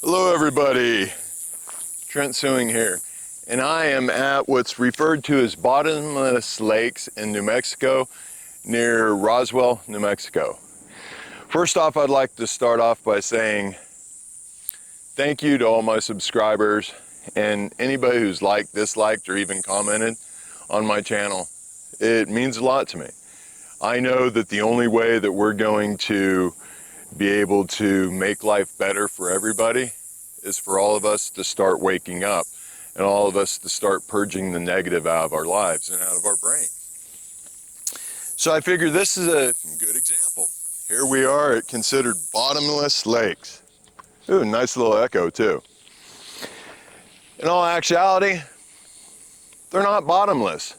Hello everybody, Trent Suing here, and I am at what's referred to as Bottomless Lakes in New Mexico, near Roswell, New Mexico. First off, I'd like to start off by saying thank you to all my subscribers and anybody who's liked, disliked, or even commented on my channel. It means a lot to me. I know that the only way that we're going to be able to make life better for everybody is for all of us to start waking up and all of us to start purging the negative out of our lives and out of our brain. So I figure this is a good example. Here we are at considered bottomless lakes. Ooh, nice little echo too. In all actuality, they're not bottomless.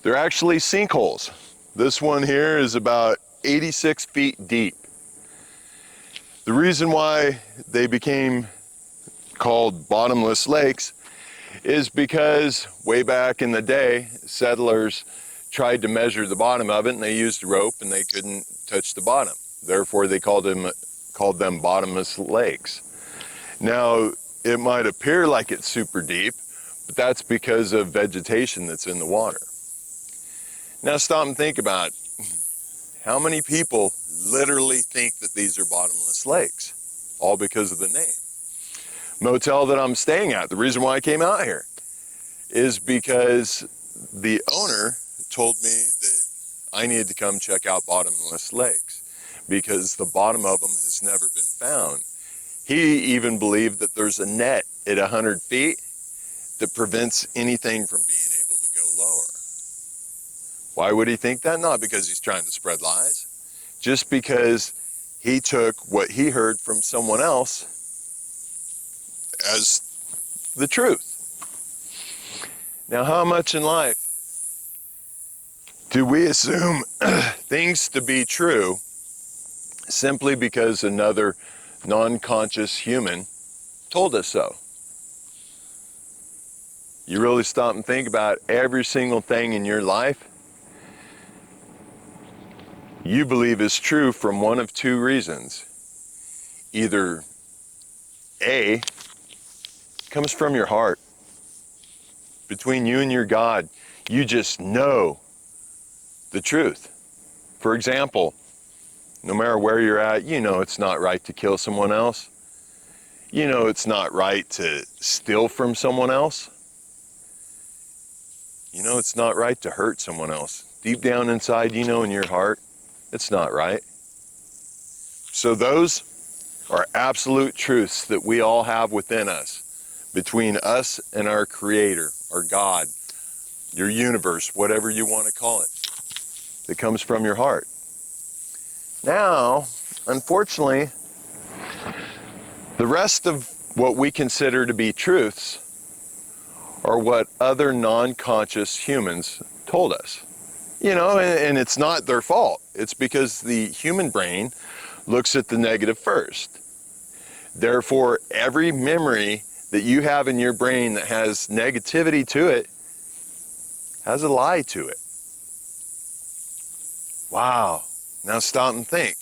They're actually sinkholes. This one here is about 86 feet deep. The reason why they became called bottomless lakes is because way back in the day, settlers tried to measure the bottom of it and they used a rope and they couldn't touch the bottom. Therefore, they called them bottomless lakes. Now, it might appear like it's super deep, but that's because of vegetation that's in the water. Now stop and think about how many people literally think that these are bottomless lakes, all because of the name. Motel that I'm staying at, the reason why I came out here is because the owner told me that I needed to come check out bottomless lakes because the bottom of them has never been found. He even believed that there's a net at 100 feet that prevents anything from being able to go lower. Why would he think that? Not because he's trying to spread lies, just because he took what he heard from someone else as the truth. Now, how much in life do we assume things to be true simply because another non-conscious human told us so? You really stop and think about every single thing in your life you believe is true from one of two reasons. Either A, comes from your heart. Between you and your God, you just know the truth. For example, no matter where you're at, you know it's not right to kill someone else. You know it's not right to steal from someone else. You know it's not right to hurt someone else. Deep down inside, you know in your heart, it's not right. So those are absolute truths that we all have within us, between us and our Creator, our God, your universe, whatever you want to call it, that comes from your heart. Now, unfortunately, the rest of what we consider to be truths are what other non-conscious humans told us. You know, and it's not their fault. It's because the human brain looks at the negative first. Therefore, every memory that you have in your brain that has negativity to it has a lie to it. Wow. Now stop and think.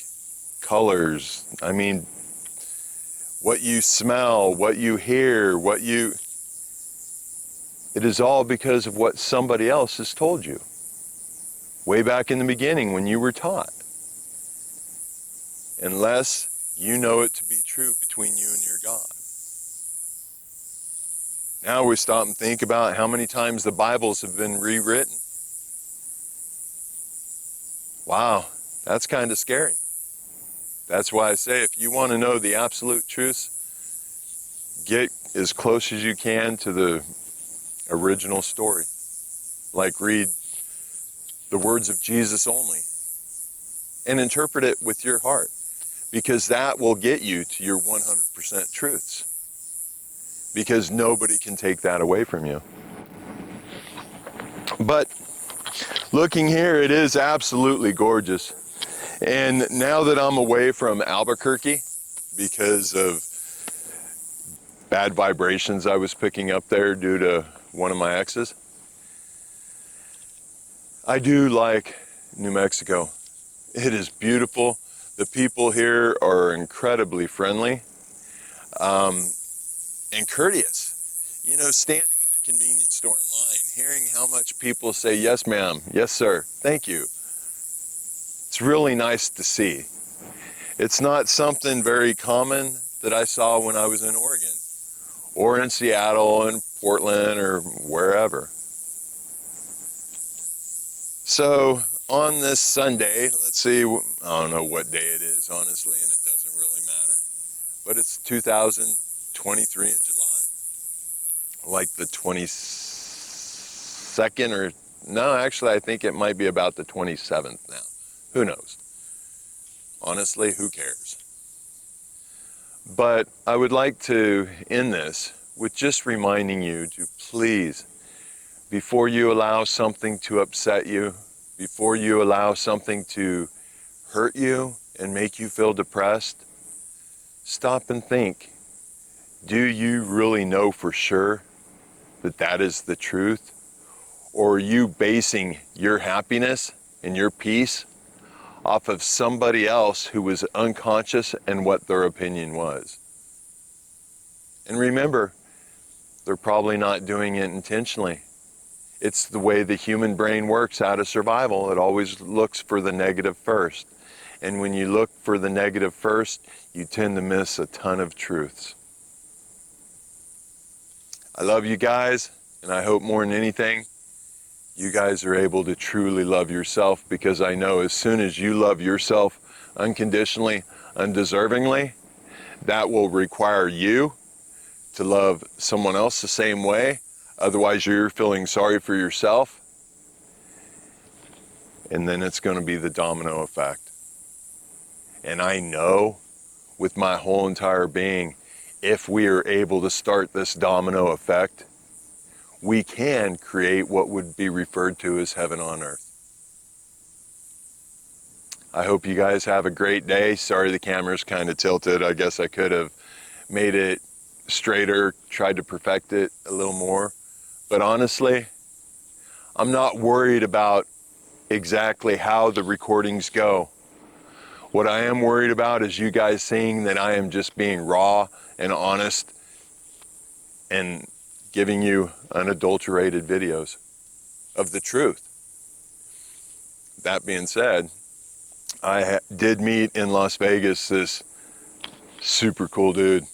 Colors, I mean, what you smell, what you hear, it is all because of what somebody else has told you. Way back in the beginning when you were taught. Unless you know it to be true between you and your God. Now we stop and think about how many times the Bibles have been rewritten. Wow, that's kind of scary. That's why I say if you want to know the absolute truths, get as close as you can to the original story. Like read the words of Jesus only and interpret it with your heart, because that will get you to your 100% truths, because nobody can take that away from you. But looking here, it is absolutely gorgeous. And now that I'm away from Albuquerque because of bad vibrations I was picking up there due to one of my exes, I do like New Mexico. It is beautiful. The people here are incredibly friendly. and courteous. You know, standing in a convenience store in line, hearing how much people say, yes, ma'am, yes, sir, thank you. It's really nice to see. It's not something very common that I saw when I was in Oregon or in Seattle and Portland or wherever. So on this Sunday, let's see, I don't know what day it is, honestly, and it doesn't really matter, but it's 2023 in July, like the 22nd or, no, actually, I think it might be about the 27th now. Who knows? Honestly, who cares? But I would like to end this with just reminding you to please, before you allow something to upset you, before you allow something to hurt you and make you feel depressed, stop and think, do you really know for sure that that is the truth? Or are you basing your happiness and your peace off of somebody else who was unconscious and what their opinion was? And remember, they're probably not doing it intentionally. It's the way the human brain works out of survival. It always looks for the negative first. And when you look for the negative first, you tend to miss a ton of truths. I love you guys, and I hope more than anything, you guys are able to truly love yourself, because I know as soon as you love yourself unconditionally, undeservingly, that will require you to love someone else the same way. Otherwise, you're feeling sorry for yourself. And then it's going to be the domino effect. And I know with my whole entire being, if we are able to start this domino effect, we can create what would be referred to as heaven on earth. I hope you guys have a great day. Sorry the camera's kind of tilted. I guess I could have made it straighter, tried to perfect it a little more. But honestly, I'm not worried about exactly how the recordings go. What I am worried about is you guys seeing that I am just being raw and honest and giving you unadulterated videos of the truth. That being said, I did meet in Las Vegas this super cool dude,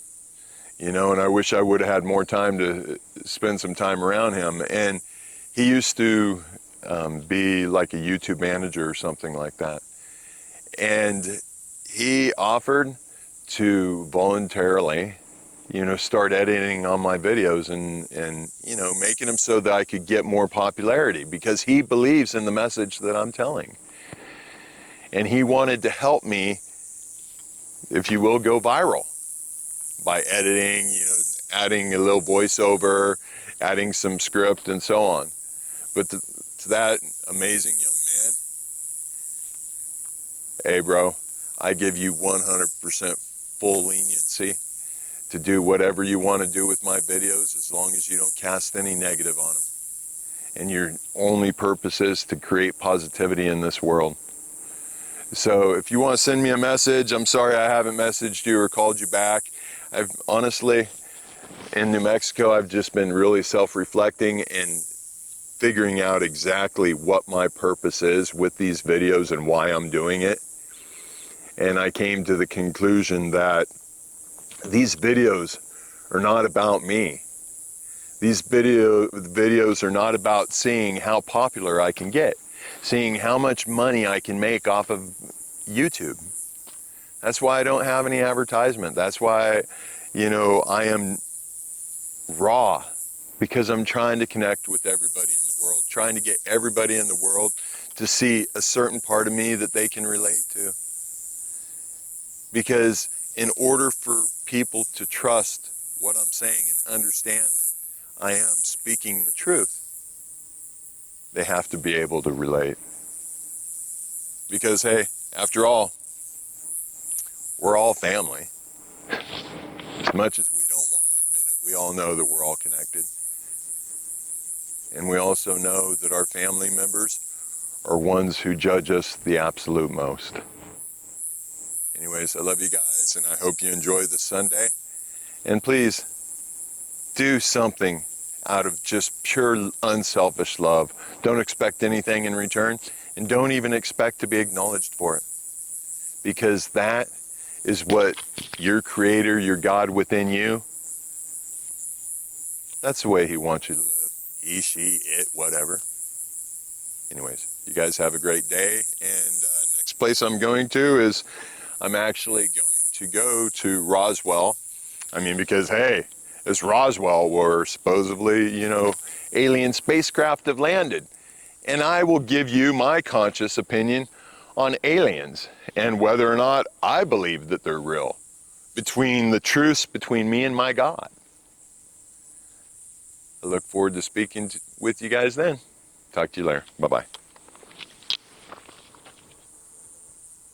you know, and I wish I would have had more time to spend some time around him. And he used to be like a YouTube manager or something like that. And he offered to voluntarily, you know, start editing on my videos and you know, making them so that I could get more popularity, because he believes in the message that I'm telling. And he wanted to help me, if you will, go viral by editing, you know, adding a little voiceover, adding some script and so on. But to that amazing young man, hey bro, I give you 100% full leniency to do whatever you want to do with my videos, as long as you don't cast any negative on them. And your only purpose is to create positivity in this world. So if you want to send me a message, I'm sorry I haven't messaged you or called you back. I've honestly, in New Mexico, I've just been really self-reflecting and figuring out exactly what my purpose is with these videos and why I'm doing it. And I came to the conclusion that these videos are not about me. These videos are not about seeing how popular I can get, seeing how much money I can make off of YouTube. That's why I don't have any advertisement. That's why, you know, I am raw, because I'm trying to connect with everybody in the world, trying to get everybody in the world to see a certain part of me that they can relate to. Because in order for people to trust what I'm saying and understand that I am speaking the truth, they have to be able to relate. Because, hey, after all, we're all family. As much as we don't want to admit it, we all know that we're all connected. And we also know that our family members are ones who judge us the absolute most. Anyways, I love you guys, and I hope you enjoy the Sunday. And please do something out of just pure unselfish love. Don't expect anything in return, and don't even expect to be acknowledged for it, because that is what your Creator, your God within you, that's the way He wants you to live. He, she, it, whatever. Anyways, you guys have a great day. And next place I'm going to is, I'm actually going to go to Roswell. I mean, because hey, it's Roswell where supposedly, alien spacecraft have landed. And I will give you my conscious opinion on aliens and whether or not I believe that they're real, between the truths between me and my God. I look forward to speaking with you guys then. Talk to you later. Bye-bye.